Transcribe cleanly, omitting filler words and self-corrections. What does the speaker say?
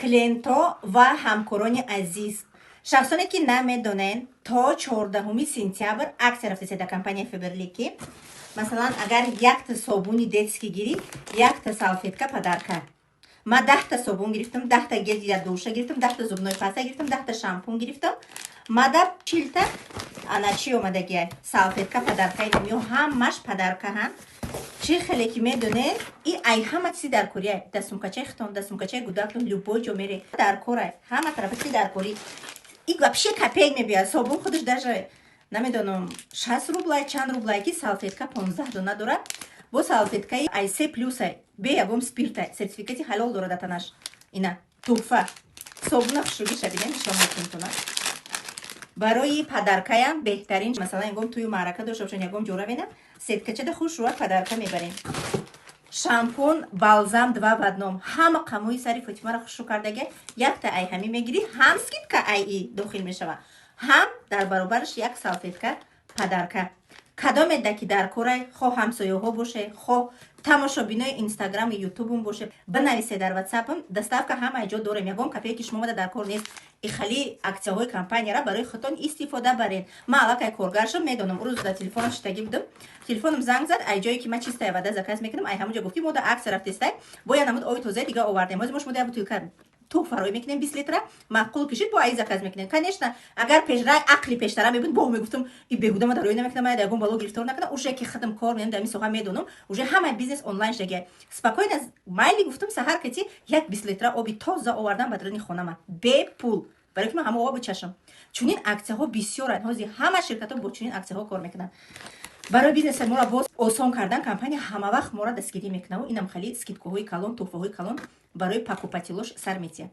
клиентҳо ва ҳамкорони азиз, шахсоне ки намедонен, то 14 сентябр аксия рафтасе дар компания Фаберлики. Масалан, агар якта собуни детский гирӣ, якта салфетка подарка. Ма 10 собун гирифтам, 10 гел для душа гирифтам, 10 зубной паста гирифтам, 10 шампун гирифтам. Мада 40 ана чи омадагия салфетка подарка ё ҳамаш подаркаҳан. Чи хеле ки медонед, и ай ҳама чизи дар кория, дар сумкачаи хитон, дар сумкачаи гудактон, любой ҷо мере дар кора, ҳама тарафа чи дар кори. И вообще копейк мебиёд, собун худаш даже намедонам 60 рублай, чанд рублай ки салфетка 15 дона дорад. Бо салфеткаи IC плюс бе ягон спирта, сертификати ҳалол дорад атанаш. Ина туҳфа. Собуна хушругӣ шабидем шоматунтуна. Барои падаркаям беҳтарин, масалан, ягон туи маърака дошта бошем, ягон ҷо равенам, сеткачада хушруа падарка мебарем. Шампун, балзам 2 в 1. Ҳама қамои сари Фотимаро хушру кардага, якта ай ҳами мегирӣ, ҳам скидка ай и дохил мешава. Ҳам дар баробараш як салфетка падарка. Кадоме даки дар корай, хо ҳамсояҳо боше, хо тамошобинои Инстаграм и Ютубум боше, бинависе дар WhatsApp-ам, доставка ҳама ҷо дорем. Ягон копейки шумо мада дар кор нест. И хали аксияҳои компанияра барои худтон истифода барен. Ма аллакай коргар шум медонам, рӯз дар телефонам шитагӣ будам. Телефонам занг зад, ай ҷое ки ман чистая вода заказ мекунам, ай ҳамонҷо гуфт ки мо да аксия рафтестай, бо я намуд оби тоза дига овардем. Ҳозир мо шумо да бутилка туҳфароӣ мекунем 20 литра, маъқул кишид, бо ай заказ мекунем. Конечно, агар пешрай ақли пештара мебуд, бо мегуфтам и беҳуда ма дароӣ намекунам, ай ягон бало гирифтор накунам. Уже ки хатам кор менам дар мисоҳа медонам, уже ҳама бизнес онлайн шудагия. Спокойно майли гуфтам саҳар кати як 20 литра оби тоза овардам ба дарони хонама бе пул. Барои ки ман ҳама об чашам. Чунин аксияҳо бисёранд. Ҳозир ҳама ширкатҳо бо чунин аксияҳо кор мекунанд. Барои бизнеса моро боз осон кардан компания ҳама вақт моро дастгирӣ мекунад. Инам хали скидкаҳои калон, туҳфаҳои калон барои покупателош сар метиҳад.